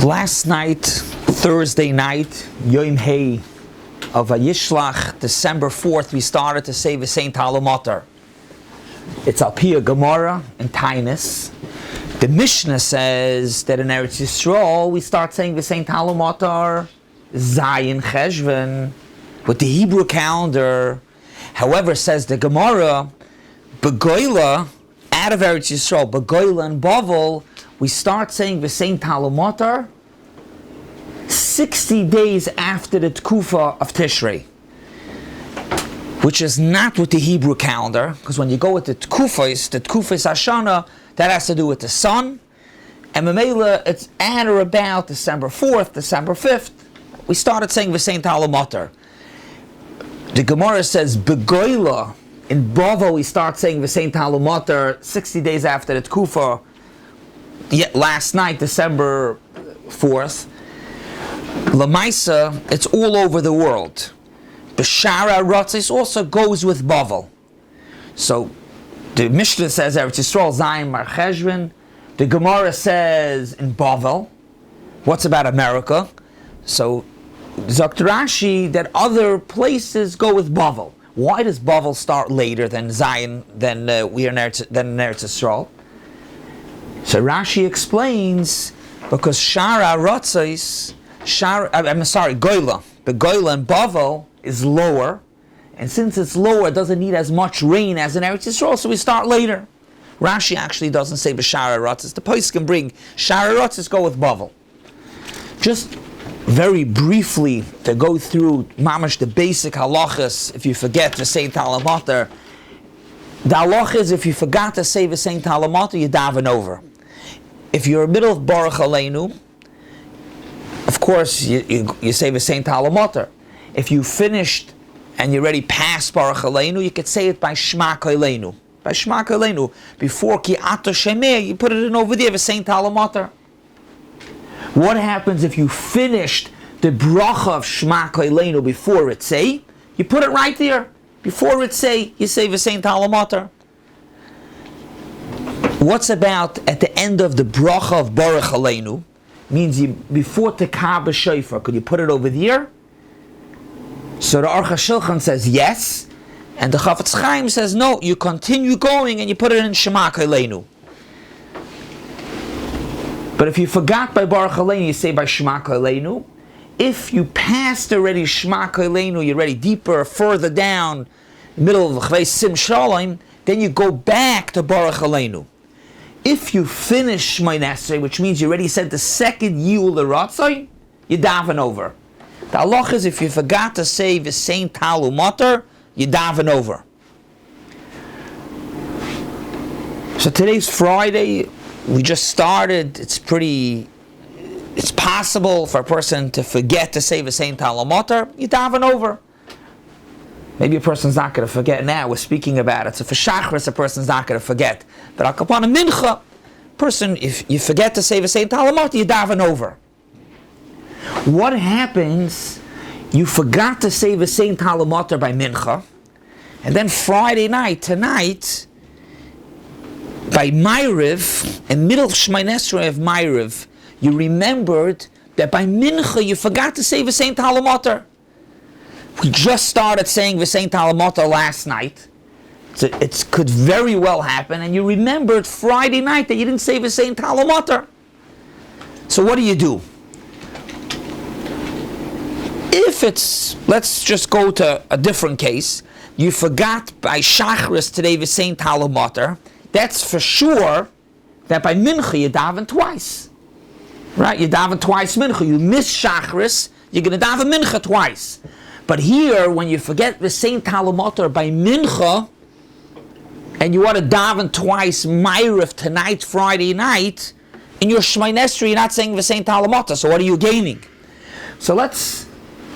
Last night, Thursday night, Yom Hey of Vayishlach, December 4th, we started to say the Saint Umotor. It's Al Pia Gemara in Tainus. The Mishnah says that in Eretz Yisrael we start saying the Saint Umotor Zayin Cheshvan with the Hebrew calendar. However, says the Gemara, Begoila, out of Eretz Yisrael, Begoila and Bavel, we start saying the Saint Umotor 60 days after the Tkufa of Tishrei, which is not with the Hebrew calendar, because when you go with the Tkufas Hashanah, that has to do with the sun, and Mamela, it's at or about December 4th, December 5th, we started saying the Saint Umotor. The Gemara says, Begoila, in Bavel we start saying the Saint Umotor 60 days after the Tkufa, yet last night, December 4th, Lamaisa, it's all over the world. B'shara Ratzis also goes with Bavel. So, the Mishnah says Eretz Yisrael Zayin Mar Cheshvan. The Gemara says in Bavel. What's about America? So, Dr. Rashi, that other places go with Bavel. Why does Bavel start later than Zayin, than in Eretz Yisrael? So Rashi explains, because Shara Ratzis, Goyla. But Goyla in Bavel is lower, and since it's lower, it doesn't need as much rain as in Eretz Yisrael, so we start later. Rashi actually doesn't say B'shara Ratzis. The place can bring Shara Ratzis, go with Bavel. Just very briefly to go through mamash the basic halachas. If you forget to say Umotor, the halach is if you forgot to say the Saint Umotor, you daven over. If you're in the middle of Baruch Aleinu, of course you say the Saint Umotor. If you finished and you're already past Baruch Aleinu, you could say it by Shema Koleinu. By Shema Koleinu. Before Ki Ato Shemeh, you put it in over there, the Saint Umotor. What happens if you finished the bracha of Shema Koleinu before it say? You put it right there. Before it say, you say the Saint Umotor. What's about at the end of the bracha of Baruch Aleinu? Means you, before Tekah B'Shofar, could you put it over there? So the Aruch HaShulchan says yes, and the Chafetz Chaim says no, you continue going and you put it in Shema Koleinu. But if you forgot by Baruch Aleinu, you say by Shema Koleinu. If you passed already Shema Koleinu, you're already deeper, further down, middle of Chvei Sim Shalom, then you go back to Baruch Aleinu. If you finish Shmon Esrei, which means you already said the second Yul L'Ratzai, you daven over. The halach is if you forgot to say the Saint Umotor, you daven over. So today's Friday, we just started. It's possible for a person to forget to say the Saint Umotor, you daven over. Maybe a person's not going to forget now. We're speaking about it. So for Shachris, a person's not going to forget. But upon a Mincha, person, if you forget to say the Saint Umotor, you daven over. What happens? You forgot to say the Saint Umotor by Mincha, and then Friday night, tonight, by Ma'ariv, in middle of Shmon Esrei of Ma'ariv, you remembered that by Mincha you forgot to say the Saint Umotor. We just started saying the Saint Umotor last night. So it could very well happen, and you remembered Friday night that you didn't say the Saint Umotor. So what do? If it's, let's just go to a different case. You forgot by Shachris today the Saint Umotor. That's for sure that by Mincha you daven twice. Right? You daven twice Mincha. You miss Shachris, you're going to daven Mincha twice. But here, when you forget the Saint Umotor by Mincha, and you want to daven twice Ma'ariv tonight, Friday night, in your Shmon Esrei, you're not saying the Saint Umotor. So what are you gaining? So let's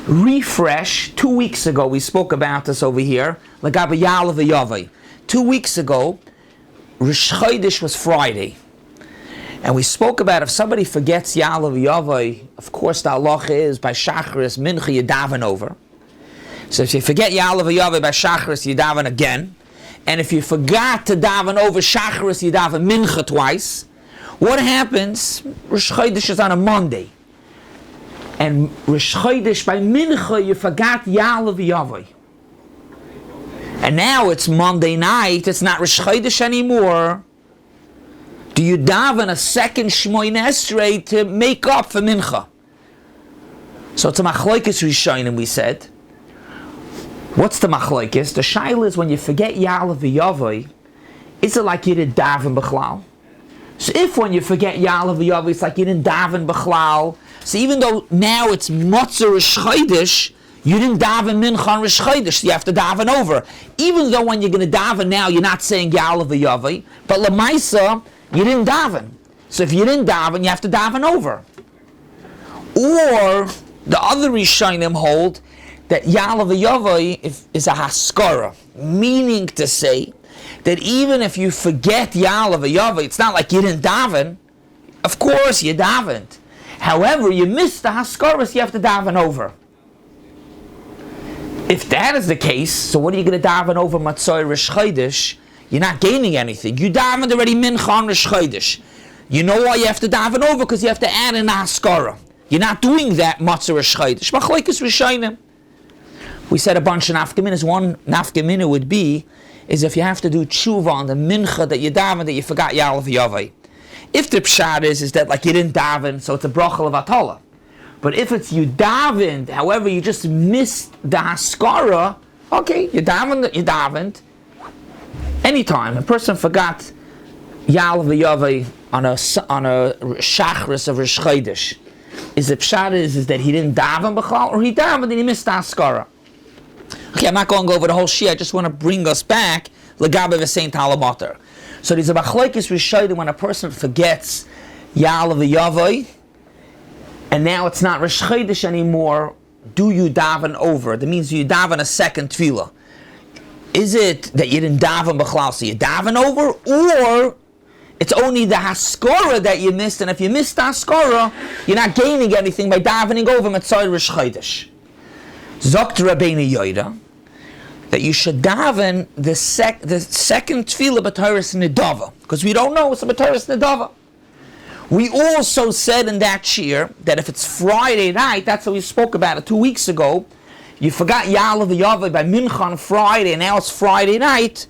refresh. 2 weeks ago, we spoke about this over here. L'gabe Ya'alav V'Yavai. 2 weeks ago, Rosh Chodesh was Friday. And we spoke about if somebody forgets Ya'alav V'Yavai, of course the halacha is by Shachris, Mincha, you daven over. So if you forget Ya'alav V'Yavai by Shachris, you daven again. And if you forgot to daven over Shachris, you daven Mincha twice. What happens? Rosh Chodesh is on a Monday. and Rosh Chodesh by Mincha you forgot Ya'aleh v'Yavai. And now it's Monday night, it's not Rosh Chodesh anymore. Do you daven a second Shmoyne Esrei to make up for Mincha? So it's a Machlokes Rishonim, we said. What's the Machlokes? The shaila is when you forget Ya'aleh v'Yavai, is it like you didn't daven b'chlal? So if when you forget Ya'aleh v'Yavai, it's like you didn't daven b'chlal, so even though now it's Motzah Rosh Chodesh, you didn't daven Mincha on Rosh Chodesh, you have to daven over. Even though when you're going to daven now, you're not saying Ya'aleh v'Yavai, but L'maisa, you didn't daven. So if you didn't daven, you have to daven over. Or the other Rishonim hold that Ya'aleh v'Yavai is a haskara, meaning to say that even if you forget Ya'aleh v'Yavai, it's not like you didn't daven. Of course you davened. However, you missed the haskara, so you have to daven over. If that is the case, so what are you going to daven over Matzah Rosh Chodesh? You're not gaining anything. You davened already Mincha on Rosh Chodesh. You know why you have to daven over? Because you have to add in a haskara. You're not doing that Matzah Rosh Chodesh. Machlokes Rishonim. We said a bunch of nafkaminas. One nafkamina would be is if you have to do tshuva on the mincha that you daven that you forgot Ya'aleh v'Yavai. If the pshat is that like you didn't daven, so it's a bracha of atala. But if it's you davened, however you just missed the haskara, okay, you davened. Anytime a person forgot Ya'aleh v'Yavai on a shachris of Rosh Chodesh, is the pshat is that he didn't daven b'chlal, or he davened and he missed the haskara. Okay, I'm not going to go over the whole shia. I just want to bring us back legabe v'sein Umotor. So there's a machlokes rishonim when a person forgets Ya'aleh v'Yavai, and now it's not Rosh Chodesh anymore. Do you daven over? That means you daven a second tefillah. Is it that you didn't daven b'chlal, so you daven over, or it's only the haskara that you missed, and if you missed the haskara, you're not gaining anything by davening over Matzah Rosh Chodesh? Zokt Rabbeinu Yoda that you should daven the second tefillah b'Torah's Nedava, because we don't know it's a b'Torah's Nedava. We also said in that shir that if it's Friday night, that's what we spoke about it 2 weeks ago, you forgot Ya'aleh v'Yavai by Mincha on Friday, and now it's Friday night,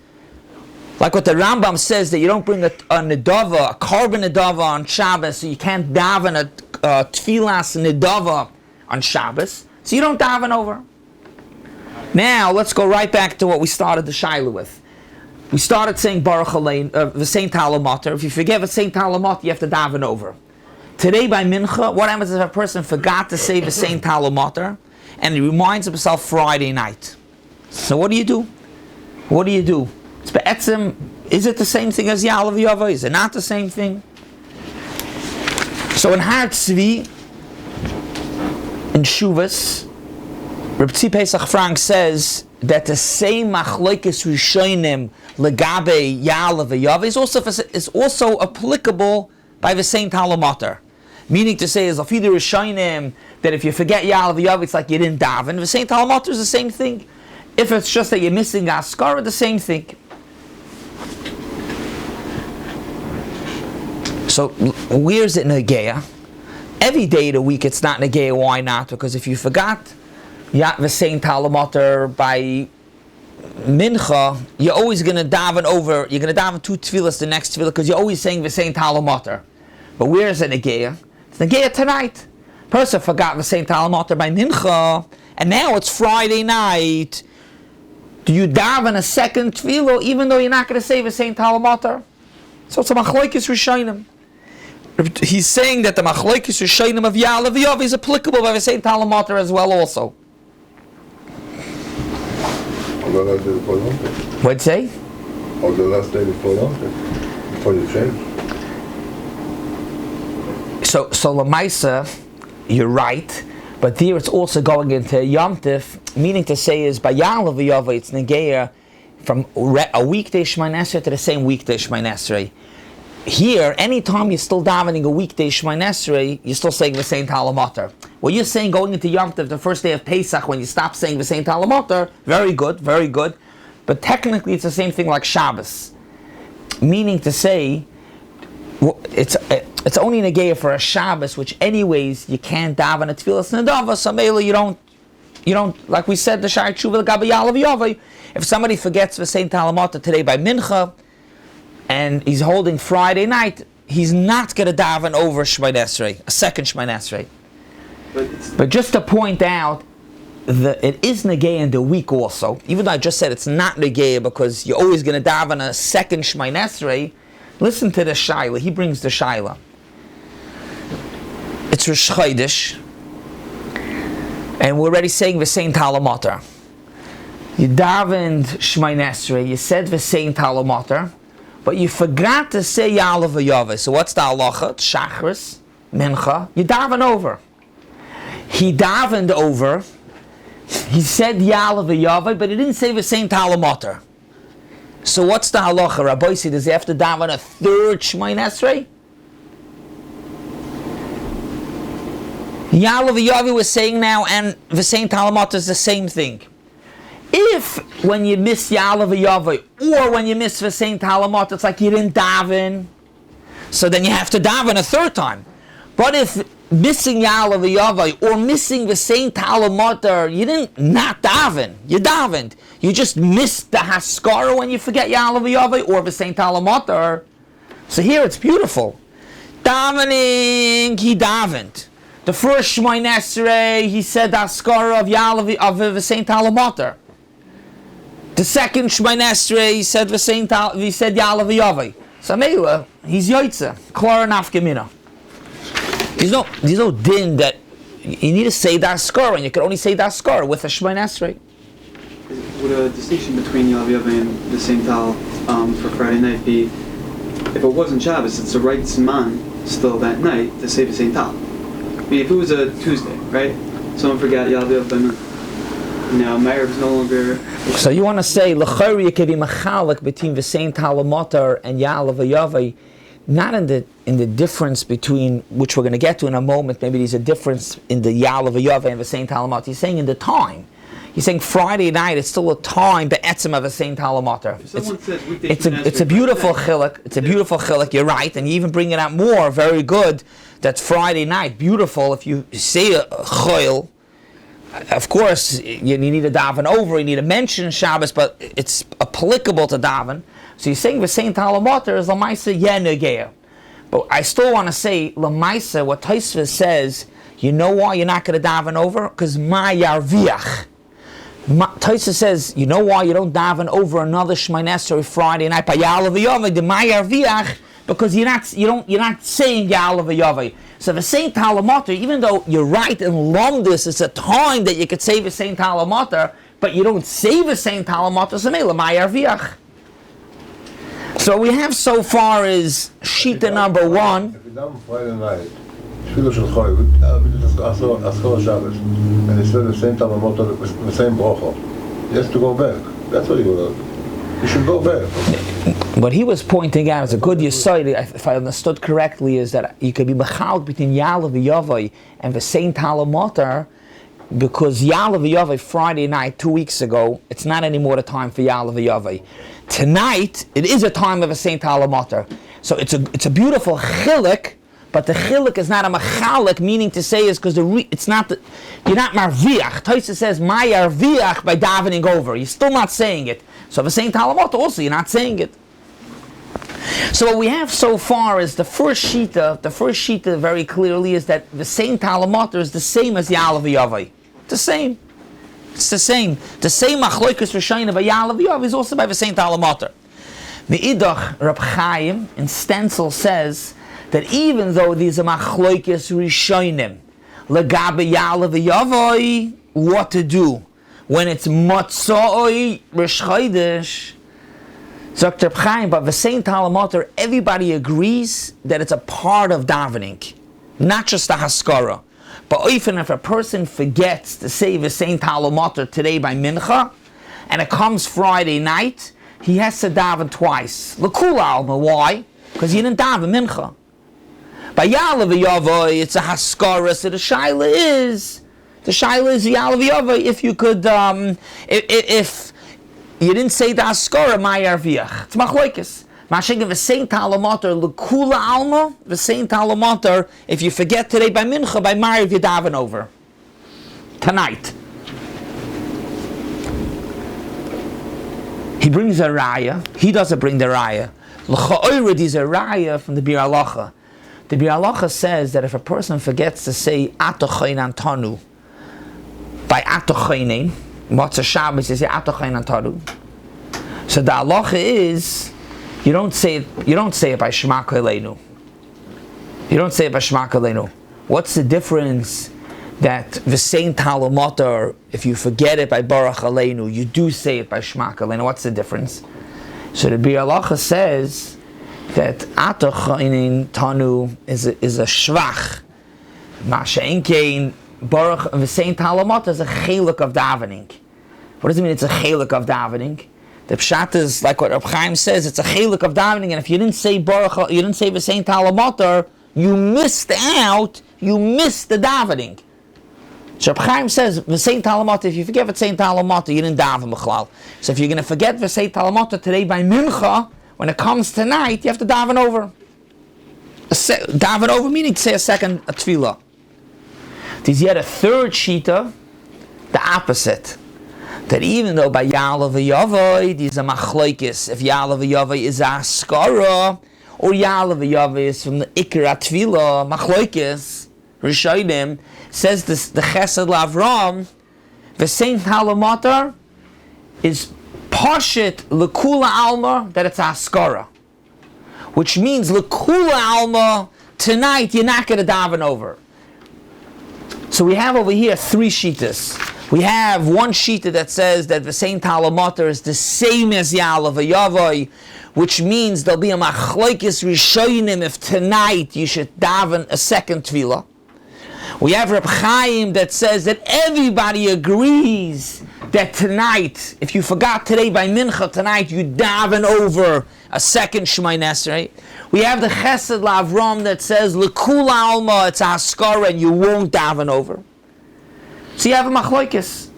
like what the Rambam says, that you don't bring a Nedava, a carbon Nedava on Shabbos, so you can't daven a tefillas Nedava on Shabbos, so you don't daven over. Now let's go right back to what we started the shaila with. We started saying Baruch Alein, v'sein Umotor. If you forget v'sein Umotor, you have to daven over. Today by Mincha, what happens if a person forgot to say v'sein Umotor and he reminds himself Friday night? So what do you do? What do you do? It's be'etzim. Is it the same thing as Ya'aleh v'Yavai? Is it not the same thing? So in Har Tzvi, in Shuvas, Reb Tzvi Pesach Frank says that the same machlokes rishonim legabe Ya'aleh v'Yavai is also applicable by the same Umotor. Meaning to say, is afidu rishonim that if you forget Ya'aleh v'Yavai, it's like you didn't daven. The same Umotor is the same thing. If it's just that you're missing haskara, the same thing. So where's it negeya? Every day of the week it's not negeya. Why not? Because if you forgot v'sein Umotor by Mincha, you're always going to daven over. You're going to daven two tefillas the next tefillah because you're always saying v'sein Umotor. But where is it negeya? It's negeya tonight. Person forgot v'sein Umotor by Mincha, and now it's Friday night. Do you daven a second tefillah even though you're not going to say v'sein Umotor? So it's a machlokes rishonim. He's saying that the machlokes rishonim of Ya'aleh v'Yavai is applicable by v'sein Umotor as well also. What'd you say? Or the last day before you change. So L'maisa, you're right, but there it's also going into Yom Tif, meaning to say is by Ya'aleh v'Yavai it's negeya from a weekday Shemay Esrei to the same weekday Shemay Esrei. Here, anytime you're still davening a weekday Shemay Esrei, you're still saying v'sein Umotor. What you're saying going into Yom Tov, the first day of Pesach, when you stop saying v'sein Umotor, very good, very good. But technically it's the same thing like Shabbos. Meaning to say, it's only negaya for a Shabbos, which anyways you can't daven a tefillas nedava. So maybe you don't, like we said, the shayr tshuva gabayal of yavai. If somebody forgets the Saint Talamata today by Mincha, and he's holding Friday night, he's not going to daven over Shemay Esrei, a second Shemay Esrei. But just to point out, it is negaya in the week also. Even though I just said it's not negaya because you're always going to daven a second Shemay Esrei. Listen to the Shaila. He brings the Shaila. It's Rosh Chodesh, and we're already saying the Saint Talamata. You davened Shemay Esrei, you said the Saint Talamata, but you forgot to say Ya'alav V'Yaveh. So what's the halacha? Shachris, Mincha. You daven over. He davened over. He said Ya'alav V'Yaveh, but he didn't say the Saint Talamata. So what's the halacha? Rabbi said, does he have to daven a third Shemay Esrei? Ya'alav V'Yaveh was saying now, and the Saint Talamata is the same thing. If when you miss Ya'alav V'Yaveh or when you miss the Saint Talamata, it's like you didn't daven, so then you have to daven a third time. But if missing Ya'alav V'Yaveh or missing the Saint Talamata, you didn't not daven, you davened. You just missed the Haskara when you forget Ya'alav V'Yaveh or the Saint Talamata. So here it's beautiful. Davening, he davened. The first Shemay Esrei, he said the Haskara of Ya'alav of the Saint Talamata. The second Shemay Esrei, he said Ya'alav V'Yaveh. So Meila, he's Yoitza, Klar Nafka Mina. There's no din that you need to say the Haskara, and you can only say the Haskara with a Shemay Esrei. Would a distinction between Ya'alav V'Yaveh and the Saint Tal for Friday night be, if it wasn't Shabbos, it's the right Zman still that night to say the Saint Tal? I mean, if it was a Tuesday, right? Someone forgot Ya'alav V'Yaveh, now Meir is no longer... So you want to say, l'chayri you can be machalik between the Saint Talamata and Ya'alav V'Yaveh, not in the difference between, which we're going to get to in a moment, maybe there's a difference in the Ya'alav V'Yaveh and the Saint Talamata. He's saying in the time. He's saying Friday night, it's still a time, be'etzim of a Saint Talamata. It's a beautiful chiluk. It's a beautiful chiluk, you're right, and you even bring it out more, very good, that Friday night, beautiful, if you say a choil, of course, you need to daven over, you need to mention Shabbos, but it's applicable to daven. So you're saying the Saint Talamata is Lamaisa Yenegeya. But I still want to say, Lamaisa, what Tosfos says, you know why you're not going to daven over? Because Ma Yarviach. Tosfos says, you know why you don't daven over another Shemay Esrei Friday night by Ya'alav V'Yaveh, the Ma Yarviach, because you're not saying Ya'alav V'Yaveh. So the Saint Talamata, even though you're right in Lomdus, it's a time that you could say the Saint Talamata, but you don't say the Saint Talamata, so Mela Ma Yarviach. So what we have so far is Shita number 1. If you daven Friday night, Tefillah Shel Choy, Askar Shabbos, and he said the same Talamata, the same bracha, he has to go back. That's what he would have. You should go back. What he was pointing out as a good yesod, if I understood correctly, is that you could be mechal between Ya'alav V'Yaveh and the Saint Talamata, because Ya'alav V'Yaveh Friday night 2 weeks ago, it's not anymore the time for Ya'alav V'Yaveh. Tonight it is a time of a Saint Talamata. So it's a beautiful chiluk, but the chiluk is not a mechalik, meaning to say is because you're not marviach. Tosfos says ma yarviach by davening over. You're still not saying it. So the Saint Talamata also, you're not saying it. So what we have so far is the first shita. The first shita very clearly is that the Saint Talamata is the same as Ya'alav V'Yaveh. The same. It's the same. The same machloikus Rishayim of Ya'alav V'Yaveh is also by the Saint Talamata. The Idach Rab Chaim in stencil says that even though these are machloikus Rishayim, legabe Ya'alav V'Yaveh, what to do when it's Matzoi Rosh Chodesh? Zok Reb Chaim, but the Saint Talamata, everybody agrees that it's a part of davening, not just the Haskara. But even if a person forgets to say the Saint Talamata today by Mincha, and it comes Friday night, he has to daven twice. L'kul alma, why? Because he didn't daven Mincha. By Ya'alav V'Yaveh, it's a Haskara, so the Shaila is Ya'alav V'Yaveh, if you could, if you didn't say the Haskara, Ma Yarviach. It's machloikis. Mashing v'sein tal Umotor l'kula alma v'sein tal Umotor. If you forget today by Mincha, by Mariv you daven over tonight. He brings a raya. He doesn't bring the raya. L'cha'ored is a raya from the Bir Halacha. The Bir Halacha says that if a person forgets to say Atochaynan Tanu by Atochaynin, what's a Shabbos, you say Atochaynan Tanu. So the halacha is you don't say it by Shema Koleinu. You don't say it by Shema Koleinu. What's the difference that v'sein tal Umotor, if you forget it by Baruch Aleinu, you do say it by Shema Koleinu? What's the difference? So the Bir Halacha says that Atochaynin Tanu is a shvach. Ma'ashein kein Baruch v'sein tal Umotor is a cheluk of davening. What does it mean? It's a cheluk of davening. The pshat is like what Reb Chaim says. It's a cheluk of davening, and if you didn't say Baruch, you didn't say v'sein tal Umotor, you missed out. You missed the davening. So Reb Chaim says v'sein tal Umotor. If you forget v'sein tal Umotor, you didn't daven b'chlal. So if you're going to forget v'sein tal Umotor today by Mincha, when it comes tonight, you have to daven over. Daven over meaning to say a second tefillah. There's yet a third shita, the opposite. That even though by Ya'aleh v'Yavai, there's a machlokes, if Ya'aleh v'Yavai is a askara, or Ya'aleh v'Yavai is from the Ikar HaTfilah, machlokes, Rishonim, says this, the Chesed L'Avram, v'sein tal Umotor is Pashit l'kula alma, that it's a askara. Which means l'kula alma, tonight you're not going to daven over. So we have over here three shitas. We have one shita that says that v'sein tal Umotor is the same as Ya'aleh v'Yavai, which means there'll be a machlokes rishonim if tonight you should daven a second tefillah. We have Reb Chaim that says that everybody agrees that tonight, if you forgot today by Mincha, tonight you daven over a second Shemoneh Esrei. We have the Chesed L'Avram that says l'kula alma, it's a haskara and you won't daven over. So you have a machlokes.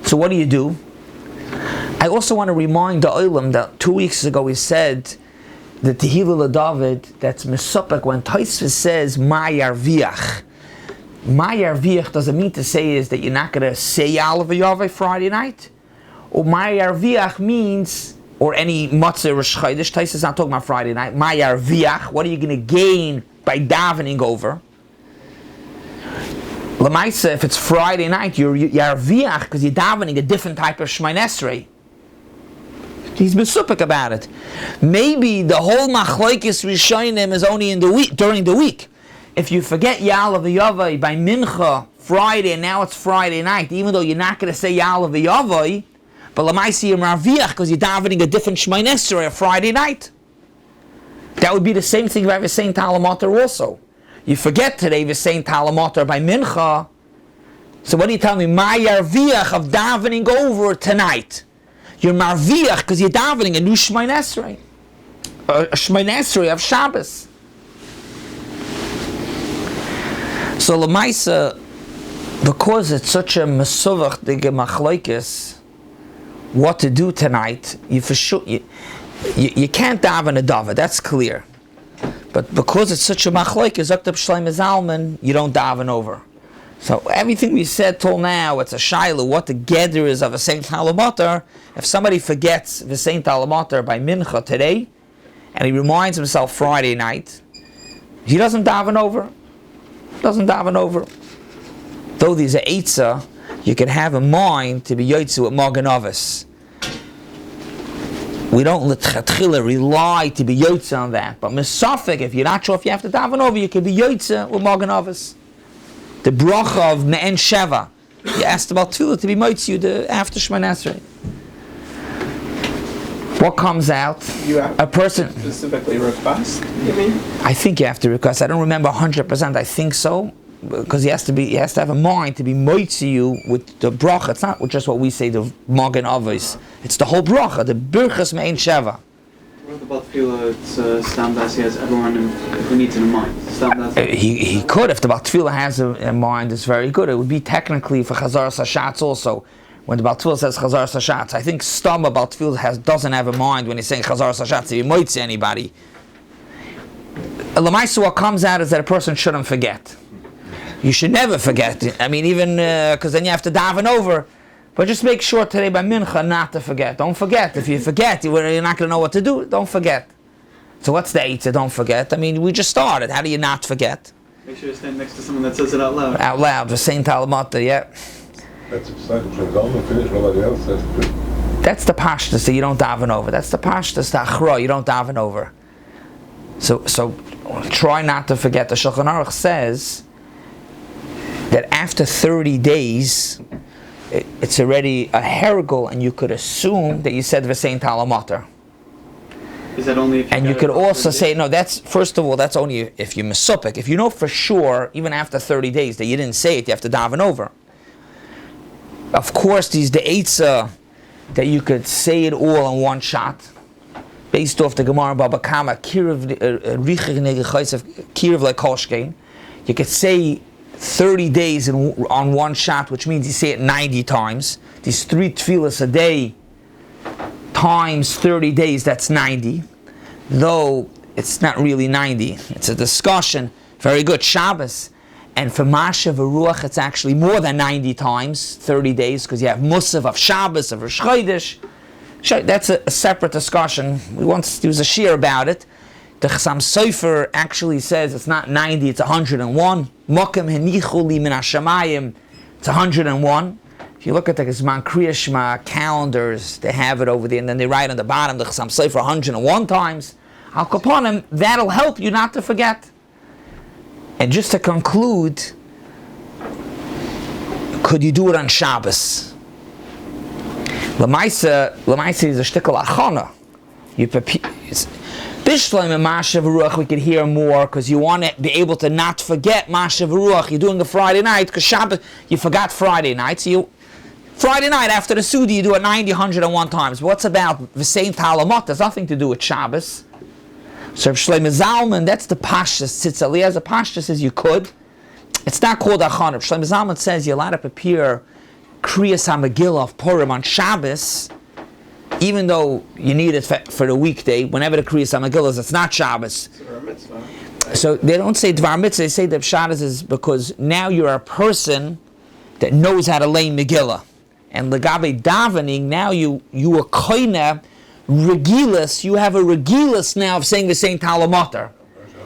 So what do? I also want to remind the Olam that 2 weeks ago we said that the Tehillah David, that's Mesopek, when Tosfos says Ma Yarviach. Ma Yarviach doesn't mean to say is that you're not going to say Ya'aleh v'Yavai Friday night. Or Ma Yarviach means, or any Matzah Rosh Chodesh, Tosfos is not talking about Friday night. Ma Yarviach, what are you going to gain by davening over? L'maisa, if it's Friday night, you're Yarviach because you're davening a different type of Shemoneh Esrei. He's besupik about it. Maybe the whole machlokes rishonim is only in the week, during the week. If you forget Ya'aleh v'Yavai by Mincha Friday and now it's Friday night, even though you're not going to say Ya'aleh v'Yavai, but l'maisa you're Yarviach because you're davening a different Shemoneh Esrei a Friday night. That would be the same thing by v'sein tal Umotor also. You forget today v'sein tal Umotor by Mincha. So what do you tell me? Ma Yarviach of davening over tonight. You're Marviach because you're davening a new Shemoneh Esrei. A Shemoneh Esrei of Shabbos. So l'maisa, because it's such a mesuvach dige machlokes, what to do tonight, you can't daven a davar, that's clear. But because it's such a machlokes, Dr. Shlomo Zalman, you don't daven over. So everything we said till now, it's a shayla, what the gedder is of a v'sein tal Umotor. If somebody forgets v'sein tal Umotor by Mincha today, and he reminds himself Friday night, he doesn't daven over. Though there's a eitzah, you can have a mind to be yotze with Magen Avos. We don't l'tchatchila rely to be yotze on that. But misafik, if you're not sure if you have to daven over, you can be yotze with Magen Avos. The bracha of Me'en Sheva. You asked about Tefillah to be moitzi the after Shemoneh Esrei. What comes out? You have a person specifically request, you mean? I think you have to request. I don't remember 100%. I think so, because he has to have a mind to be moitzi you with the bracha. It's not just what we say, the Magen Avos. It's the whole bracha, the birchas Me'en Sheva. What about Tefillah? It's Stam Das, he has everyone who needs it in mind. He could, if the Bat Tefillah has a mind, it's very good. It would be technically for Chazaras Hashatz also. when the Baal Tefillah says Chazar Sashatz. I think Stama Baal Tefillah doesn't have a mind when he's saying Chazar Sashatz, if he might see anybody. L'maisa, what comes out is that a person shouldn't forget. You should never forget. I mean, even, because then you have to daven over. But just make sure today by Mincha not to forget. Don't forget. If you forget, you're not going to know what to do. Don't forget. So what's the eitzah? Don't forget. I mean, we just started. How do you not forget? Make sure you stand next to someone that says it out loud. Out loud. The Saint Talamata, yeah. That's exciting. Finish, nobody else says it. That's the pashtus that you don't daven over. That's the pashtus, the achra, you don't daven over. So try not to forget. The Shulchan Aruch says that after 30 days, it's already a hergel, and you could assume that you said v'sein talamoter. Is that only if you... And you could also say, no, that's, first of all, that's only if you're mesupik. If you know for sure, even after 30 days, that you didn't say it, you have to daven over. Of course, the eitzah that you could say it all in one shot, based off the Gemara Baba Kama, Kiriv like Koshkein. You could say 30 days on one shot, which means you say it 90 times. These 3 tefillas a day times 30 days, that's 90. Though it's not really 90. It's a discussion. Very good. Shabbos. And for Masha V'Ruach, it's actually more than 90 times, 30 days, because you have Musaf of Shabbos, of Rosh Chodesh. That's a separate discussion. We once there was a shir about it. The Chassam Sofer actually says it's not 90, it's 101. Mokem henichu li min hashamayim, it's 101. If you look at the Zman Kriya Shema calendars, they have it over there, and then they write on the bottom the Chassam Sofer 101 times. Al Kaponim, that'll help you not to forget. And just to conclude, could you do it on Shabbos? L'maisa is a shtickle achana. You prepare. Bishleim and Masha V'Ruach we could hear more because you want to be able to not forget Masha V'Ruach. You're doing a Friday night because Shabbos you forgot Friday night. So Friday night after the Sudi you do it 90, 101 times. But what's about v'sein talamot? There's nothing to do with Shabbos. So Shlomo Zalman, that's the pashtus. Tzitz Eliezer pashtus says you could. It's not called achana. Shlomo Zalman says you're allowed to prepare Kriyas HaMegillah of Purim on Shabbos, even though you need it for the weekday. Whenever the Kriyas HaMegillah is, it's not Shabbos. So they don't say Dvar Mitzvah, they say that Shabbos is because now you're a person that knows how to lay Megillah. And Legabe davening, now you are koine regilus, you have a regilus now of saying the same talamoter.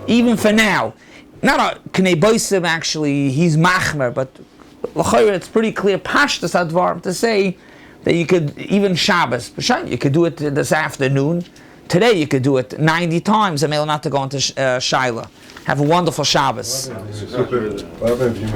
Even for now. Not a Knei Boisim actually, he's machmer, but it's pretty clear, pashtas advar, to say that you could, even Shabbos, you could do it this afternoon. Today you could do it 90 times, and not to go into Shaila. Have a wonderful Shabbos. What if you